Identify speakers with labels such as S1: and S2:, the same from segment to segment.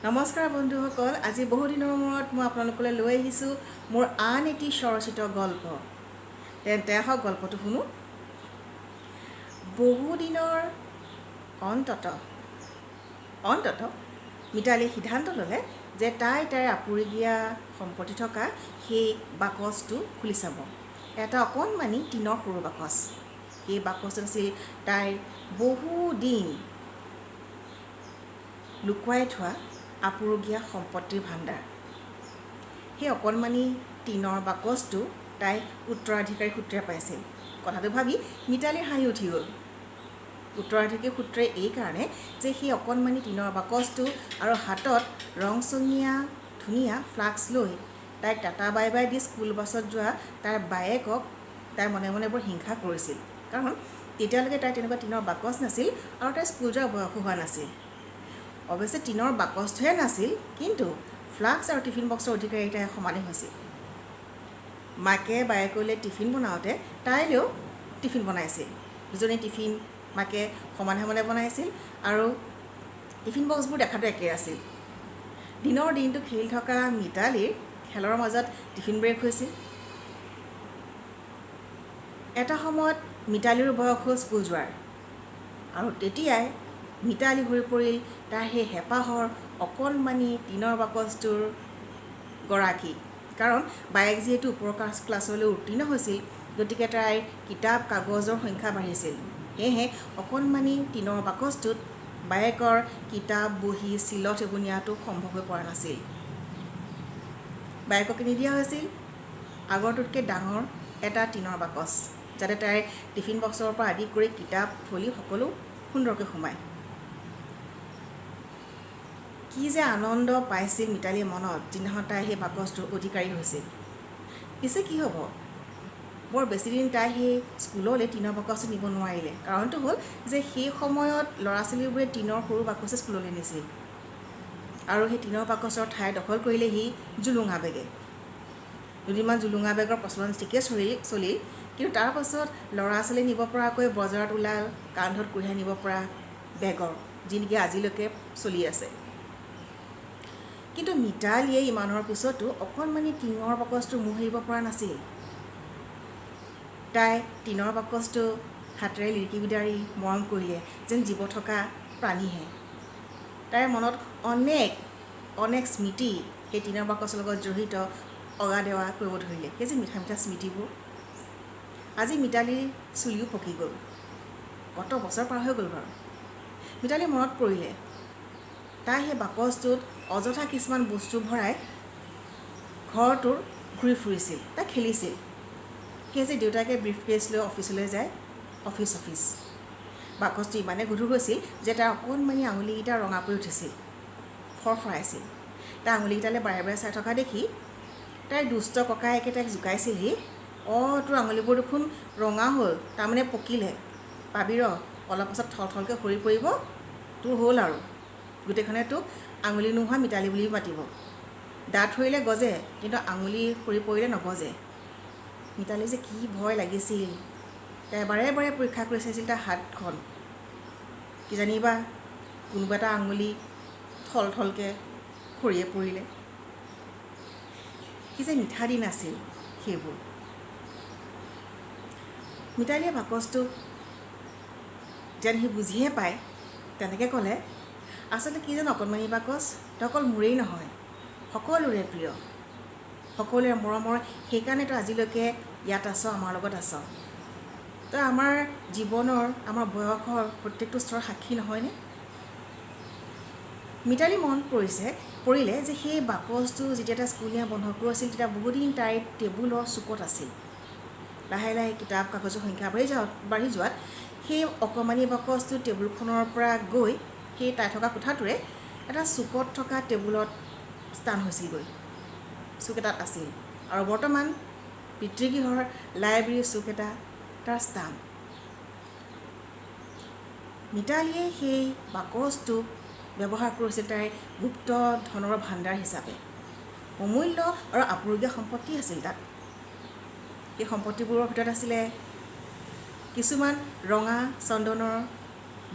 S1: নমস্কাৰ বন্ধুসকল, আজি বহুদিনৰ মূৰত মই আপোনালোকলৈ লৈ আহিছোঁ মোৰ আন এটি স্বৰচিত গল্প। তেন্তে আহক গল্পটো শুনো। বহুদিনৰ অন্তত মিতালী সিদ্ধান্ত ল'লে যে তাইৰ আপুৰুগীয়া সম্পত্তি থকা সেই বাকচটো খুলি চাব। এটা অকণমানি টিনৰ সৰু বাকচ। সেই বাকচটো আছিল তাইৰ বহুদিন লুকুৱাই থোৱা আপুৰুগীয়া সম্পত্তিৰ ভাণ্ডাৰ। সেই অকণমানি টিনৰ বাকচটো তাই উত্তৰাধিকাৰী সূত্ৰে পাইছিল। কথাটো ভাবি মিতালীৰ হাঁহি উঠি গ'ল। উত্তৰাধিকাৰী সূত্ৰে এইকাৰণে যে সেই অকণমানি টিনৰ বাকচটো আৰু হাতত ৰংচঙীয়া ধুনীয়া ফ্লাস্ক লৈ তাইক tata bye by the school বাছত যোৱা তাইৰ বায়েকক তাই মনে মনে বৰ হিংসা কৰিছিল। কাৰণ তেতিয়ালৈকে তাইৰ তেনেকুৱা টিনৰ বাকচ নাছিল আৰু তাইৰ স্কুল যোৱাৰ বয়সো হোৱা নাছিল। অৱশ্যে টিনৰ বাকচটোহে নাছিল, কিন্তু ফ্লাস্ক আৰু টিফিন বক্সৰ অধিকাৰী তাই সমানেই হৈছিল। মাকে বায়েকলৈ টিফিন বনাওঁতে তাইলৈও টিফিন বনাইছিল। দুজনী টিফিন মাকে সমানে সমানে বনাইছিল আৰু টিফিন বক্সবোৰ দেখাটো একেই আছিল। দিনৰ দিনটো খেলি থকা মিতালীৰ খেলৰ মাজত টিফিন ব্ৰেক হৈছিল। এটা সময়ত মিতালীৰ বয়স হ'ল স্কুল যোৱাৰ, আৰু তেতিয়াই মিতালী হৈ পৰিল তাৰ সেই হেঁপাহৰ অকণমানি টিনৰ বাকচটোৰ গৰাকী। কাৰণ বায়েক যিহেতু ওপৰ ক্লাছলৈ উত্তীৰ্ণ হৈছিল, গতিকে তাইৰ কিতাপ কাগজৰ সংখ্যা বাঢ়িছিল। সেয়েহে অকণমানি টিনৰ বাকচটোত বায়েকৰ কিতাপ বহী চিলত এইবোৰ নিয়াটো সম্ভৱ হৈ পৰা নাছিল। বায়েকক কিনি দিয়া হৈছিল আগৰটোতকৈ ডাঙৰ এটা টিনৰ বাকচ, যাতে তাইৰ টিফিন বক্সৰ পৰা আদি কৰি কিতাপ থলি সকলো সুন্দৰকৈ সোমায়। কি যে আনন্দ পাইছিল মিতালীৰ মনত যিদিনাখন তাই সেই বাকচটোৰ অধিকাৰী হৈছিল। পিছে কি হ'ব, বৰ বেছিদিন তাই সেই স্কুললৈ টিনৰ বাকচটো নিব নোৱাৰিলে। কাৰণটো হ'ল যে সেই সময়ত ল'ৰা ছোৱালীবোৰে টিনৰ সৰু বাকচে স্কুললৈ নিছিল, আৰু সেই টিনৰ বাকচৰ ঠাই দখল কৰিলে সি জুলুঙা বেগে। দুদিনমান জুলুঙা বেগৰ প্ৰচলন ঠিকেই চলিল, কিন্তু তাৰপাছত ল'ৰা ছোৱালী নিব পৰাকৈ বজাৰত ওলাল কান্ধত কঢ়িয়াই নিব পৰা বেগৰ, যি নেকি আজিলৈকে চলি আছে। কিন্তু মিতালীয়ে ইমানৰ পিছতো অকণমানি টিনৰ বাকচটো মোহ এৰিব পৰা নাছিল। তাই টিনৰ বাকচটো হাতেৰে লিৰিকি বিদাৰি মৰম কৰিলে যেন জীৱ থকা প্ৰাণীহে। তাইৰ মনত অনেক স্মৃতি সেই টিনৰ বাকচৰ লগত জড়িত অগা দেৱা কৰিব ধৰিলে। সেই যে মিঠা মিঠা স্মৃতিবোৰ। আজি মিতালীৰ চুলিও পকি গ'ল। কত বছৰ পাৰ হৈ গ'ল বাৰু। মিতালীৰ মনত পৰিলে তাই সেই বাকচটোত অযথা কিছুমান বস্তু ভৰাই ঘৰটোৰ ঘূৰি ফুৰিছিল। তাই খেলিছিল। সেই যে দেউতাকে ব্ৰিফকেছ লৈ অফিচলৈ যায়, অফিচ বাকচটো ইমানেই গধুৰ হৈছিল যে তাৰ অকণমানি আঙুলিকেইটা ৰঙা পৰি উঠিছিল, ফৰফৰাইছিল। তাই আঙুলিকেইটালৈ বাৰে বাৰে চাই থকা দেখি তাইৰ দুষ্ট ককায়েকে তাইক জোকাইছিলহি, তোৰ আঙুলিবোৰ দেখোন ৰঙা হ'ল, তাৰমানে পকিলে, পাবি ৰ, অলপ পাছত থলথলকৈ সৰি পৰিব, তোৰ হ'ল আৰু। গোটেইখনে তোক আঙুলি নোহোৱা মিতালী বুলি মাতিব। দাঁত সৰিলে গজে, কিন্তু আঙুলি সৰি পৰিলে নগজে। মিতালী যে কি ভয় লাগিছিল। তাই বাৰে বাৰে পৰীক্ষা কৰি চাইছিল তাৰ হাতখন, কিজানিবা কোনোবা এটা আঙুলি থলথলকৈ সৰিয়ে পৰিলে। কি যে মিঠা দিন আছিল সেইবোৰ। মিতালীয়ে বাকচটো যেন সি বুজিহে পায় তেনেকৈ ক'লে, আচলতে কি যেন অকণমানি বাকচ, তই অকল মোৰেই নহয়, সকলোৰে প্ৰিয়, সকলোৰে মৰমৰ। সেইকাৰণে তই আজিলৈকে ইয়াত আছ, আমাৰ লগত আছ। তই আমাৰ জীৱনৰ, আমাৰ বয়সৰ প্ৰত্যেকটো স্তৰৰ সাক্ষী নহয়নে? মিতালী মন পৰিলে যে সেই বাকচটো যেতিয়া তাই স্কুল নিয়া বন্ধ কৰিছিল, তেতিয়া বহুদিন তাইৰ টেবুলৰ চুকত আছিল। লাহে লাহে কিতাপ কাগজৰ সংখ্যা বাঢ়ি যোৱাত সেই অকণমানি বাকচটো টেবুলখনৰ পৰা গৈ সেই তাই থকা কোঠাটোৰে এটা চুকত থকা টেবুলত স্থান হৈছিলগৈ। চুক এটাত আছিল, আৰু বৰ্তমান পিতৃগৃহৰ লাইব্ৰেৰীৰ চুক এটা তাৰ স্থান। মিতালীয়ে সেই বাকচটো ব্যৱহাৰ কৰিছিল তাইৰ গুপ্ত ধনৰ ভাণ্ডাৰ হিচাপে। অমূল্য আৰু আপুৰুগীয়া সম্পত্তি আছিল তাত। এই সম্পত্তিবোৰৰ ভিতৰত আছিলে কিছুমান ৰঙা চন্দনৰ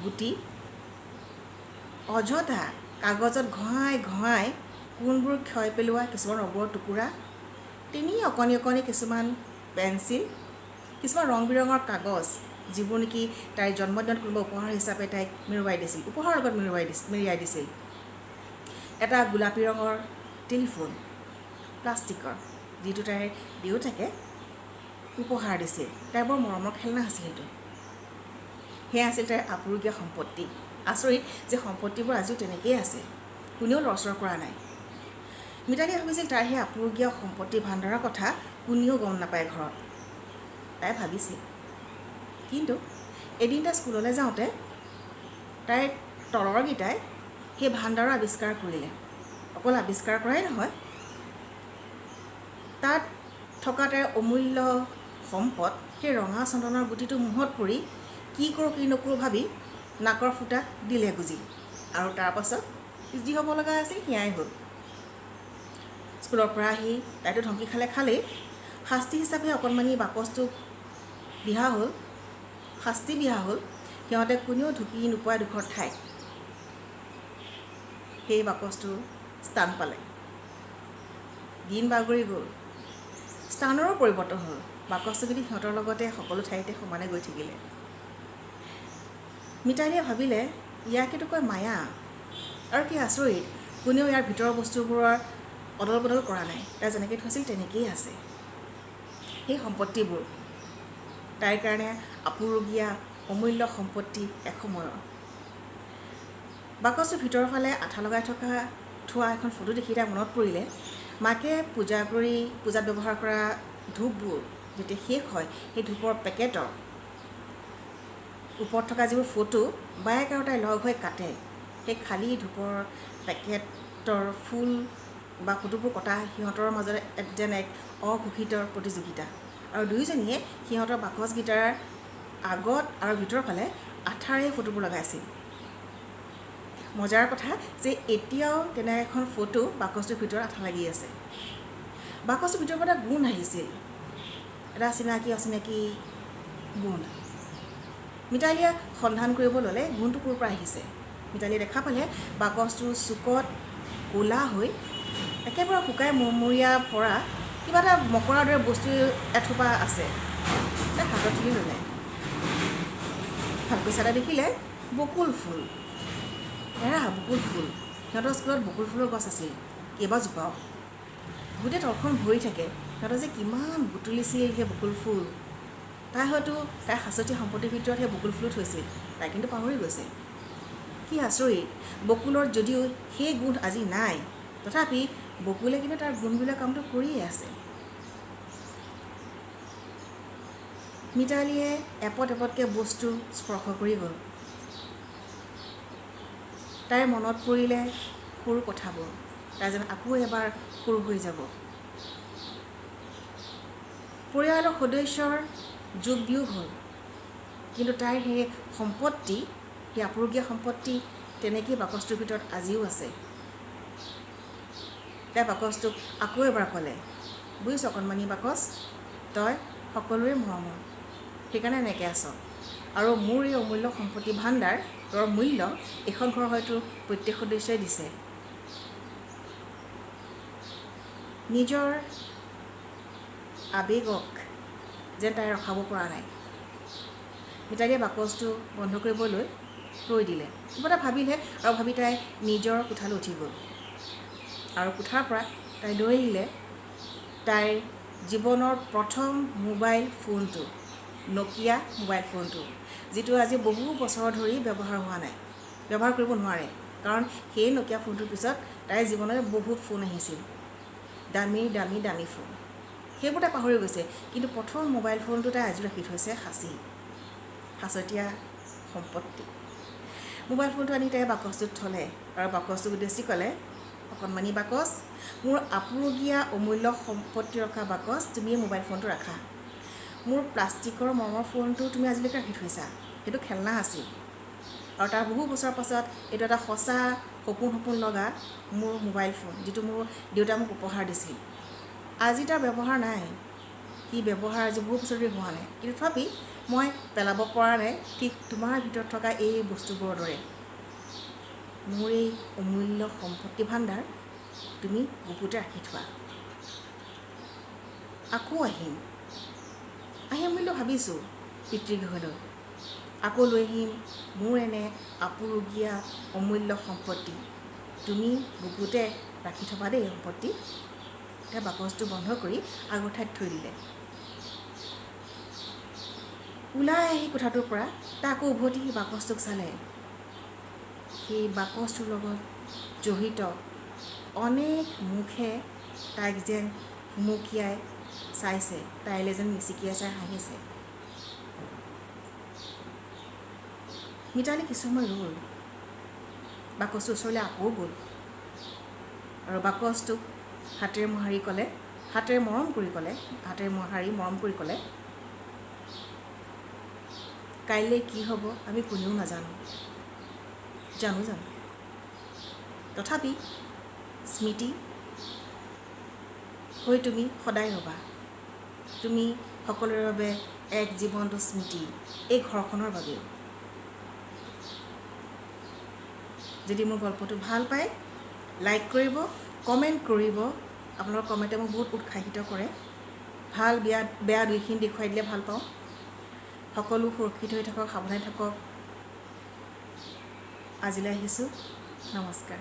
S1: গুটি, অযথা কাগজত ঘঁহাই ঘঁহাই কোনবোৰ ক্ষয় পেলোৱা কিছুমান ৰবৰৰ টুকুৰা, অকণি অকণি কিছুমান পেঞ্চিল, কিছুমান ৰং বিৰঙৰ কাগজ, যিবোৰ নেকি তাইৰ জন্মদিনত কোনোবা উপহাৰ হিচাপে তাইক মেৰুৱাই দিছিল, উপহাৰৰ লগত মেৰিয়াই দিছিল। এটা গোলাপী ৰঙৰ টেলিফোন, প্লাষ্টিকৰ, যিটো তাইৰ দেউতাকে উপহাৰ দিছিল। তাইৰ বৰ মৰমৰ খেলনা আছিল সেইটো। সেয়া আছিল তাইৰ আপুৰুগীয়া সম্পত্তি। আচৰিত যে সম্পত্তিবোৰ আজিও তেনেকেই আছে, কোনেও লৰচৰ কৰা নাই। মিতালীয়ে ভাবিছিল তাইৰ সেই আপুৰুগীয়া সম্পত্তি ভাণ্ডাৰৰ কথা কোনেও গম নাপায় ঘৰত, তাই ভাবিছিল। কিন্তু এদিন তাই স্কুললৈ যাওঁতে তাইৰ তলৰকেইটাই সেই ভাণ্ডাৰৰ আৱিষ্কাৰ কৰিলে। অকল আৱিষ্কাৰ কৰাই নহয়, তাত থকা তাইৰ অমূল্য সম্পদ, সেই ৰঙা চন্দনৰ গুটিটো মুহত পৰি কি কৰোঁ কি নকৰোঁ ভাবি নাকৰ ফুটাত দিলে গুজি, আৰু তাৰপাছত যি হ'ব লগা আছিল সেয়াই হ'ল। স্কুলৰ পৰা আহি তাইতো ধমকি খালেই, শাস্তি হিচাপে অকণমানি বাকচটোক দিহা হ'ল, শাস্তি দিয়া হ'ল। সিহঁতে কোনেও ঢুকি নোপোৱা ডোখৰ ঠাইত সেই বাকচটোৰ স্থান পালে। দিন বাগৰি গ'ল, স্থানৰো পৰিৱৰ্তন হ'ল। বাকচটো কিন্তু সিহঁতৰ লগতে সকলো ঠাইতে সমানে গৈ থাকিলে। মিতালীয়ে ভাবিলে ইয়াকেতো কয় মায়া, আৰু কি আচৰিত, কোনেও ইয়াৰ ভিতৰৰ বস্তুবোৰৰ অদল বদল কৰা নাই। তাই যেনেকৈ থৈছিল তেনেকেই আছে। সেই সম্পত্তিবোৰ তাইৰ কাৰণে আপুৰুগীয়া অমূল্য সম্পত্তি এসময়ৰ। বাকচটোৰ ভিতৰৰ ফালে আঠা লগাই থোৱা এখন ফটো দেখি তাই মনত পৰিলে মাকে পূজাত ব্যৱহাৰ কৰা ধূপবোৰ যেতিয়া শেষ হয়, সেই ধূপৰ পেকেটৰ ওপৰত থকা যিবোৰ ফটো বায়েক আৰু তাই লগ হৈ কাটে, সেই খালী ধূপৰ পেকেটৰ ফুল বা ফটোবোৰ কটা সিহঁতৰ মাজত যেন এক অঘোষিত প্ৰতিযোগিতা। আৰু দুয়োজনীয়ে সিহঁতৰ বাকচকেইটাৰ আগত আৰু ভিতৰৰ ফালে আঠাৰে ফটোবোৰ লগাইছিল। মজাৰ কথা যে এতিয়াও তেনে এখন ফটো বাকচটোৰ ভিতৰত আঠা লাগি আছে। বাকচটোৰ ভিতৰৰ পৰা এটা গোন্ধ আহিছিল, এটা অচিনাকি গোন্ধ। মিতালীয়ে সন্ধান কৰিব ল'লে গোন্ধটো ক'ৰ পৰা আহিছে। মিতালীয়ে দেখা পালে বাকচটোৰ চুকত ক'লা হৈ একেবাৰে শুকাই মৰমৰীয়া পৰা কিবা এটা মকৰাৰ দৰে বস্তু এথোপা আছে। তাই হাতত তুলি ল'লে, ভালকৈ চাই দেখিলে বকুল ফুল। বকুল ফুল, সিহঁতৰ স্কুলত বকুল ফুলৰ গছ আছিল কেইবাজোপাও, গোটেই তলখন ভৰি থাকে। সিহঁতৰ যে কিমান বুটলিছিল সেই বকুল ফুল। তাই হয়তো তাইৰ সাঁচতীয়া সম্পত্তিৰ ভিতৰত সেই বকুল ফুলো থৈছিল, তাই কিন্তু পাহৰি গৈছে। কি আচৰিত, বকুলৰ যদিও সেই গুণ আজি নাই, তথাপি বকুলে কিন্তু তাৰ গুণবিলাক কামটো কৰিয়ে আছে। মিতালীয়ে এপতকৈ বস্তু স্পৰ্শ কৰি গ'ল। তাইৰ মনত পৰিলে সৰু কথাবোৰ, তাই যেন আকৌ এবাৰ সৰু হৈ যাব। পৰিয়ালৰ সদস্যৰ যোগ বিয়োগ হ'ল, কিন্তু তাইৰ সেই সম্পত্তি, সেই আপুৰুগীয়া সম্পত্তি তেনেকেই বাকচটোৰ ভিতৰত আজিও আছে। তাই বাকচটোক আকৌ এবাৰ ক'লে, বুজিছ অকণমানি বাকচ, তই সকলোৰে মৰমৰ, সেইকাৰণে এনেকৈ আছ। আৰু মোৰ এই অমূল্য সম্পত্তি ভাণ্ডাৰ, তোৰ মূল্য এইখন ঘৰ হয়তো প্ৰত্যেক সদস্যই দিছে। নিজৰ আৱেগক যেন তাই ৰখাব পৰা নাই। মিতালীয়ে বাকচটো বন্ধ কৰিবলৈ ৰৈ দিলে, কিবা এটা ভাবিলে, আৰু ভাবি তাই নিজৰ কোঠালৈ উঠি গ'ল। আৰু কোঠাৰ পৰা তাই লৈ আহিলে তাইৰ জীৱনৰ প্ৰথম মোবাইল ফোনটো, নকিয়া মোবাইল ফোনটো, যিটো আজি বহু বছৰ ধৰি ব্যৱহাৰ কৰিব নোৱাৰে। কাৰণ সেই নকিয়া ফোনটোৰ পিছত তাইৰ জীৱনলৈ বহুত ফোন আহিছিল, দামী ফোন, সেইবোৰ তাই পাহৰি গৈছে। কিন্তু প্ৰথম মোবাইল ফোনটো তাই আজি ৰাখি থৈছে সাঁচতীয়া সম্পত্তি। মোবাইল ফোনটো আনি তাই বাকচটোত থ'লে, আৰু বাকচটোক উদ্দেশ্যি ক'লে, অকণমানি বাকচ, মোৰ আপুৰুগীয়া অমূল্য সম্পত্তি ৰখা বাকচ, তুমি এই মোবাইল ফোনটো ৰাখা। মোৰ প্লাষ্টিকৰ মৰমৰ ফোনটো তুমি আজিলৈকে ৰাখি থৈছা, সেইটো খেলনা আছিল। আৰু তাৰ বহু বছৰৰ পাছত এইটো এটা সঁচা সপোন লগা মোৰ মোবাইল ফোন, যিটো মোৰ দেউতাই মোক উপহাৰ দিছিল। আজি তাৰ ব্যৱহাৰ নাই, সি ব্যৱহাৰ আজি বহু বছৰ ধৰি হোৱা নাই, কিন্তু তথাপি মই পেলাব পৰা নাই, ঠিক তোমাৰ ভিতৰত থকা এই বস্তুবোৰৰ দৰে। মোৰ এই অমূল্য সম্পত্তি ভাণ্ডাৰ তুমি গুপুতে ৰাখি থোৱা। আকৌ আহিম বুলি ভাবিছোঁ পিতৃগৃহলৈ। আকৌ লৈ আহিম মোৰ এনে আপুৰুগীয়া অমূল্য সম্পত্তি। তুমি গুপুতে ৰাখি থবা দেই সম্পত্তি। এতিয়া বাকচটো বন্ধ কৰি আগৰ ঠাইত থৈ দিলে। ওলাই আহি কোঠাটোৰ পৰা তাই আকৌ উভতি সেই বাকচটোক চালে। সেই বাকচটোৰ লগত জড়িত অনেক মুখে তাইক যেন ভুমুকিয়াই চাইছে, তাইলৈ যেন মিচিকিয়াই চাই হাঁহিছে। মিতালী কিছু সময় ৰ'ল, বাকচটোৰ ওচৰলৈ আকৌ গ'ল আৰু বাকচটোক হাতেৰে মৰম কৰি ক'লে, কাইলৈ কি হ'ব আমি কোনেও নাজানো। জানো তথাপি স্মৃতি হৈ তুমি সদায় ৰ'বা। তুমি সকলোৰে বাবে এক জীৱন্ত স্মৃতি, এই ঘৰখনৰ বাবেও। যদি মোৰ গল্পটো ভাল পায় লাইক কৰিব, কমেণ্ট কৰিব। আপোনালোকৰ কমেণ্টে মোক বহুত উৎসাহিত কৰে। ভাল বেয়া দুইখিনি দেখুৱাই দিলে ভাল পাওঁ। সকলো সুৰক্ষিত হৈ থাকক, সাৱধানে থাকক। আজিলৈ আহিছোঁ, নমস্কাৰ।